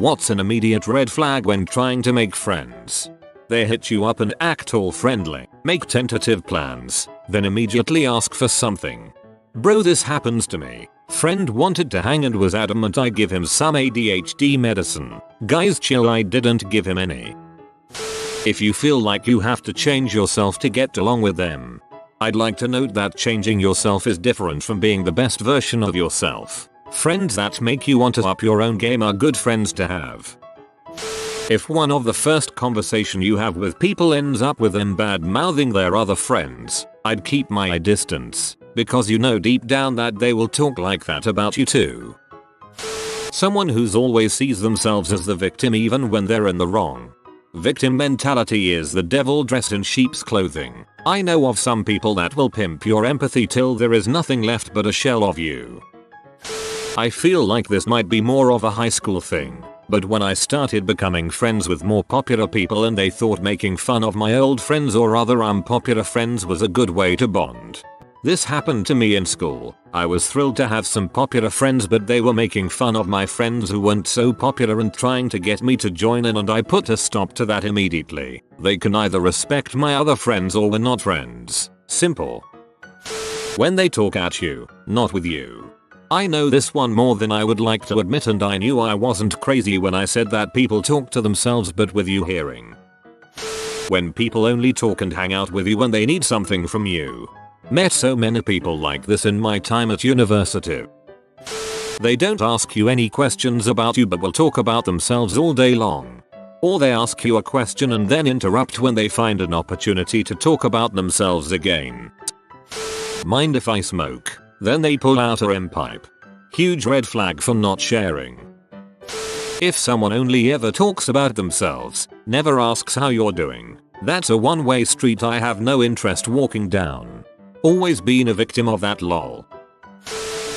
What's an immediate red flag when trying to make friends? They hit you up and act all friendly, make tentative plans, then immediately ask for something. Bro, this happens to me. Friend wanted to hang and was adamant I give him some ADHD medicine. Guys chill, I didn't give him any. If you feel like you have to change yourself to get along with them, I'd like to note that changing yourself is different from being the best version of yourself. Friends that make you want to up your own game are good friends to have. If one of the first conversation you have with people ends up with them bad mouthing their other friends, I'd keep my distance, because you know deep down that they will talk like that about you too. Someone who's always sees themselves as the victim even when they're in the wrong. Victim mentality is the devil dressed in sheep's clothing. I know of some people that will pimp your empathy till there is nothing left but a shell of you. I feel like this might be more of a high school thing, but when I started becoming friends with more popular people and they thought making fun of my old friends or other unpopular friends was a good way to bond. This happened to me in school. I was thrilled to have some popular friends, but they were making fun of my friends who weren't so popular and trying to get me to join in, and I put a stop to that immediately. They can either respect my other friends or we're not friends. Simple. When they talk at you, not with you. I know this one more than I would like to admit, and I knew I wasn't crazy when I said that people talk to themselves but with you hearing. When people only talk and hang out with you when they need something from you. Met so many people like this in my time at university. They don't ask you any questions about you but will talk about themselves all day long. Or they ask you a question and then interrupt when they find an opportunity to talk about themselves again. Mind if I smoke? Then they pull out a REM pipe. Huge red flag for not sharing. If someone only ever talks about themselves, never asks how you're doing, that's a one-way street I have no interest walking down. Always been a victim of that lol.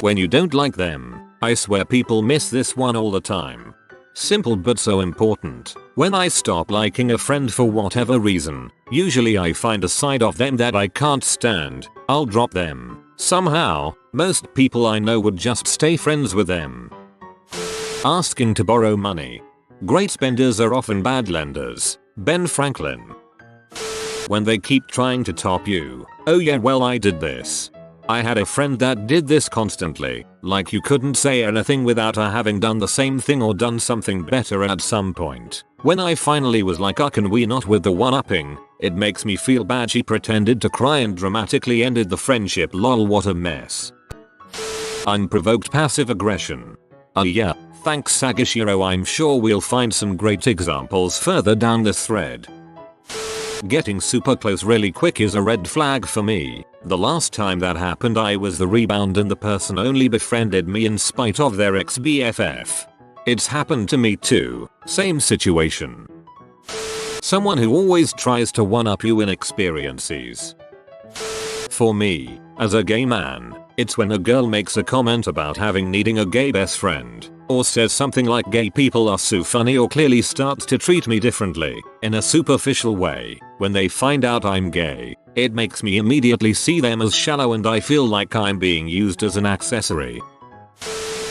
When you don't like them, I swear people miss this one all the time. Simple but so important. When I stop liking a friend for whatever reason, usually I find a side of them that I can't stand, I'll drop them. Somehow, most people I know would just stay friends with them. Asking to borrow money. Great spenders are often bad lenders. Ben Franklin. When they keep trying to top you. Oh yeah, well I did this. I had a friend that did this constantly, like you couldn't say anything without her having done the same thing or done something better at some point. When I finally was like, can we not with the one-upping, it makes me feel bad she pretended to cry and dramatically ended the friendship, lol, what a mess. Unprovoked passive aggression. Yeah, thanks Sagashiro, I'm sure we'll find some great examples further down this thread. Getting super close really quick is a red flag for me. The last time that happened I was the rebound and the person only befriended me in spite of their ex-BFF. It's happened to me too, same situation. Someone who always tries to one-up you in experiences. For me, as a gay man, it's when a girl makes a comment about needing a gay best friend, or says something like gay people are so funny, or clearly starts to treat me differently, in a superficial way. When they find out I'm gay, it makes me immediately see them as shallow and I feel like I'm being used as an accessory.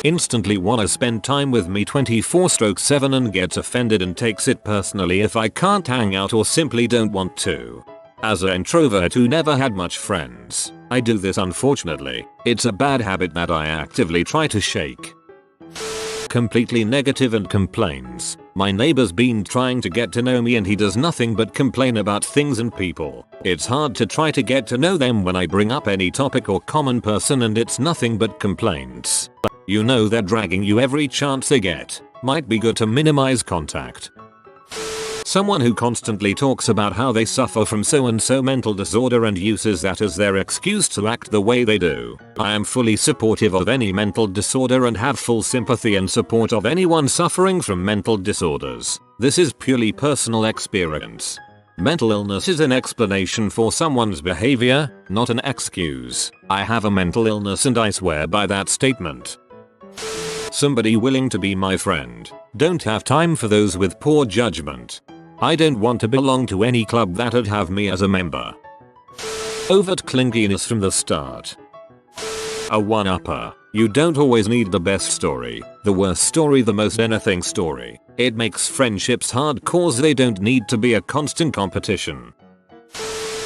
Instantly wanna spend time with me 24/7 and gets offended and takes it personally if I can't hang out or simply don't want to. As an introvert who never had much friends, I do this unfortunately. It's a bad habit that I actively try to shake. Completely negative and complains. My neighbor's been trying to get to know me and he does nothing but complain about things and people. It's hard to try to get to know them when I bring up any topic or common person and it's nothing but complaints. You know they're dragging you every chance they get. Might be good to minimize contact. Someone who constantly talks about how they suffer from so and so mental disorder and uses that as their excuse to act the way they do. I am fully supportive of any mental disorder and have full sympathy and support of anyone suffering from mental disorders. This is purely personal experience. Mental illness is an explanation for someone's behavior, not an excuse. I have a mental illness and I swear by that statement. Somebody willing to be my friend. Don't have time for those with poor judgment. I don't want to belong to any club that'd have me as a member. Overt clinginess from the start. A one-upper. You don't always need the best story, the worst story, the most anything story. It makes friendships hard cause they don't need to be a constant competition.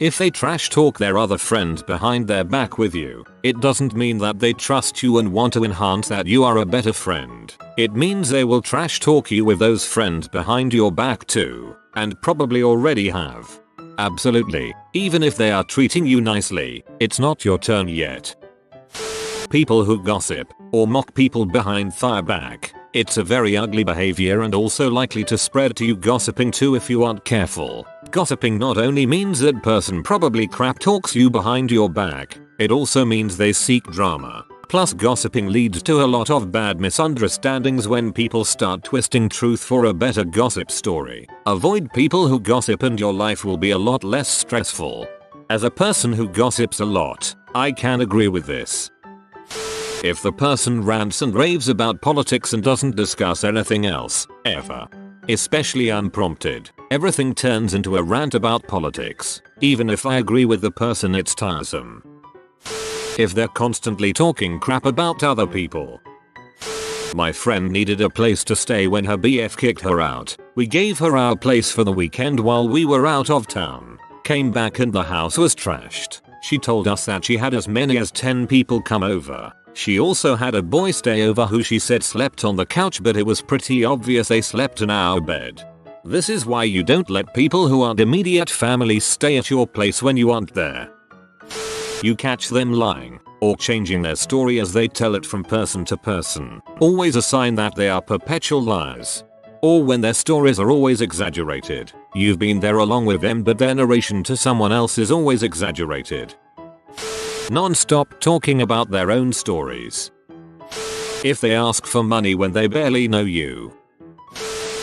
If they trash talk their other friends behind their back with you, it doesn't mean that they trust you and want to enhance that you are a better friend. It means they will trash talk you with those friends behind your back too, and probably already have. Absolutely, even if they are treating you nicely, it's not your turn yet. People who gossip or mock people behind their back. It's a very ugly behavior and also likely to spread to you gossiping too if you aren't careful. Gossiping not only means that person probably crap talks you behind your back, it also means they seek drama. Plus gossiping leads to a lot of bad misunderstandings when people start twisting truth for a better gossip story. Avoid people who gossip and your life will be a lot less stressful. As a person who gossips a lot, I can agree with this. If the person rants and raves about politics and doesn't discuss anything else, ever, especially unprompted, everything turns into a rant about politics. Even if I agree with the person, it's tiresome. If they're constantly talking crap about other people. My friend needed a place to stay when her BF kicked her out. We gave her our place for the weekend while we were out of town. Came back and the house was trashed. She told us that she had as many as 10 people come over. She also had a boy stay over who she said slept on the couch, but it was pretty obvious they slept in our bed. This is why you don't let people who aren't immediate family stay at your place when you aren't there. You catch them lying or changing their story as they tell it from person to person. Always a sign that they are perpetual liars. Or when their stories are always exaggerated. You've been there along with them, but their narration to someone else is always exaggerated. Non-stop talking about their own stories. If they ask for money when they barely know you.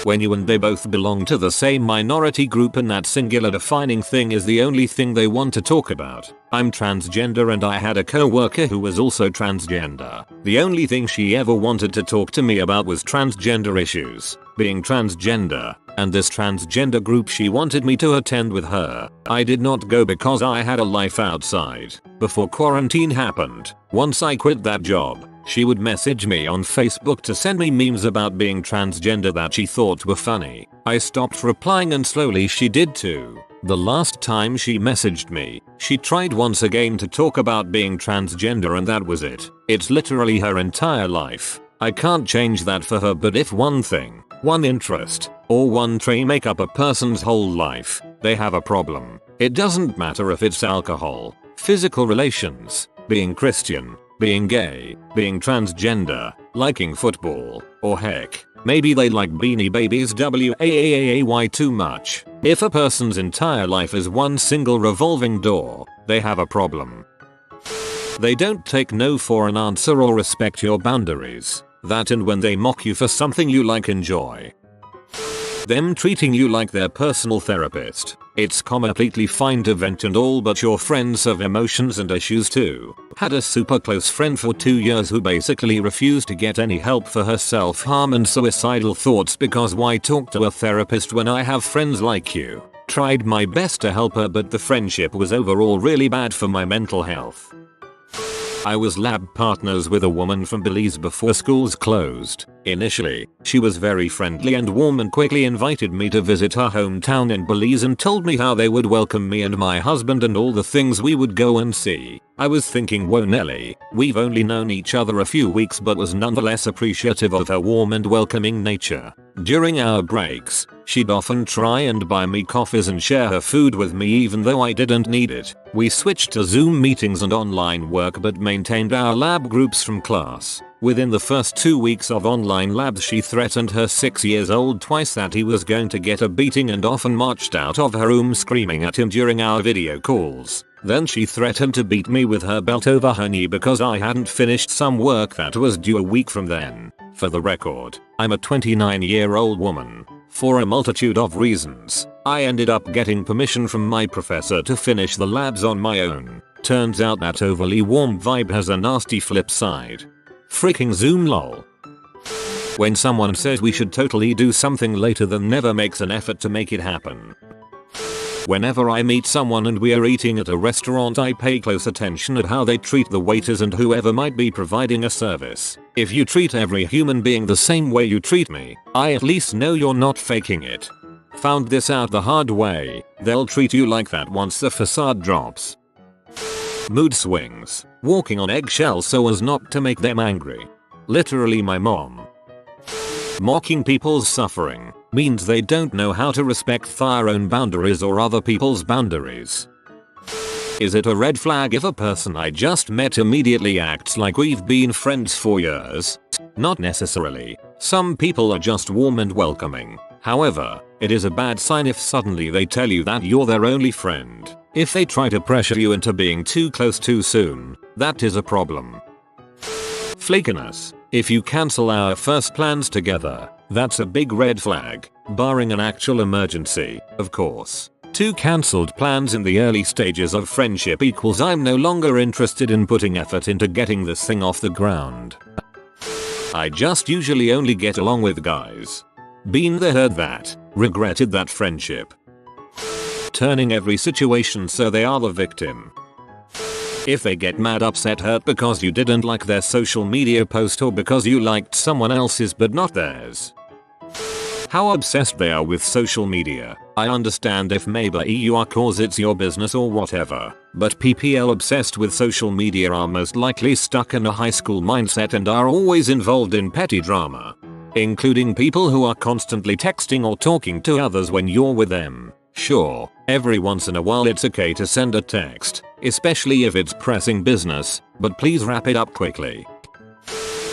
When you and they both belong to the same minority group and that singular defining thing is the only thing they want to talk about. I'm transgender and I had a co-worker who was also transgender. The only thing she ever wanted to talk to me about was transgender issues, being transgender, and this transgender group she wanted me to attend with her. I did not go because I had a life outside. Before quarantine happened, once I quit that job, she would message me on Facebook to send me memes about being transgender that she thought were funny. I stopped replying and slowly she did too. The last time she messaged me, she tried once again to talk about being transgender and that was it. It's literally her entire life. I can't change that for her, but if one thing, one interest, or one trait make up a person's whole life, they have a problem. It doesn't matter if it's alcohol, physical relations, being Christian, being gay, being transgender, liking football, or heck, maybe they like Beanie Babies WAAAAY too much. If a person's entire life is one single revolving door, they have a problem. They don't take no for an answer or respect your boundaries. That and when they mock you for something you like, enjoy them treating you like their personal therapist. It's completely fine to vent and all, but your friends have emotions and issues too. Had a super close friend for 2 years who basically refused to get any help for her self-harm and suicidal thoughts because why talk to a therapist when I have friends like you? Tried my best to help her, but the friendship was overall really bad for my mental health. I was lab partners with a woman from Belize before schools closed. Initially, she was very friendly and warm and quickly invited me to visit her hometown in Belize and told me how they would welcome me and my husband and all the things we would go and see. I was thinking, whoa Nelly, we've only known each other a few weeks, but was nonetheless appreciative of her warm and welcoming nature. During our breaks, she'd often try and buy me coffees and share her food with me even though I didn't need it. We switched to Zoom meetings and online work but maintained our lab groups from class. Within the first 2 weeks of online labs, she threatened her 6-year-old twice that he was going to get a beating and often marched out of her room screaming at him during our video calls. Then she threatened to beat me with her belt over her knee because I hadn't finished some work that was due a week from then. For the record, I'm a 29-year-old woman. For a multitude of reasons, I ended up getting permission from my professor to finish the labs on my own. Turns out that overly warm vibe has a nasty flip side. Freaking Zoom lol. When someone says we should totally do something later then never makes an effort to make it happen. Whenever I meet someone and we are eating at a restaurant, I pay close attention at how they treat the waiters and whoever might be providing a service. If you treat every human being the same way you treat me, I at least know you're not faking it. Found this out the hard way. They'll treat you like that once the facade drops. Mood swings. Walking on eggshells so as not to make them angry. Literally my mom. Mocking people's suffering means they don't know how to respect their own boundaries or other people's boundaries. Is it a red flag if a person I just met immediately acts like we've been friends for years? Not necessarily. Some people are just warm and welcoming. However, it is a bad sign if suddenly they tell you that you're their only friend. If they try to pressure you into being too close too soon, that is a problem. Flakiness. If you cancel our first plans together, that's a big red flag, barring an actual emergency, of course. 2 cancelled plans in the early stages of friendship equals I'm no longer interested in putting effort into getting this thing off the ground. I just usually only get along with guys. Been there, heard that, regretted that friendship. Turning every situation so they are the victim. If they get mad, upset, hurt because you didn't like their social media post or because you liked someone else's but not theirs. How obsessed they are with social media. I understand if maybe you are cause it's your business or whatever, but PPL obsessed with social media are most likely stuck in a high school mindset and are always involved in petty drama. Including people who are constantly texting or talking to others when you're with them. Sure, every once in a while it's okay to send a text, especially if it's pressing business, but please wrap it up quickly.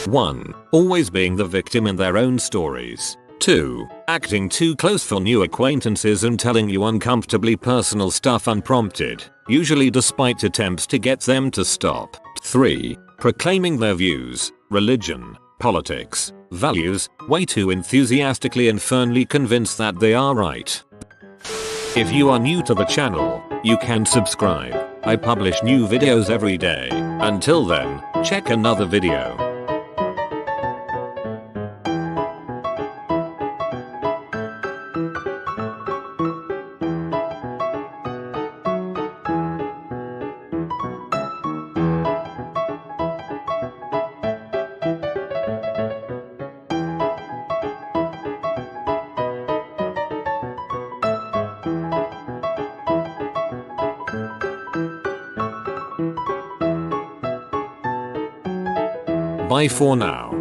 1. Always being the victim in their own stories. 2. Acting too close for new acquaintances and telling you uncomfortably personal stuff unprompted, usually despite attempts to get them to stop. 3. Proclaiming their views, religion, politics, values, way too enthusiastically and firmly convinced that they are right. If you are new to the channel, you can subscribe. I publish new videos every day. Until then, check another video. Bye for now.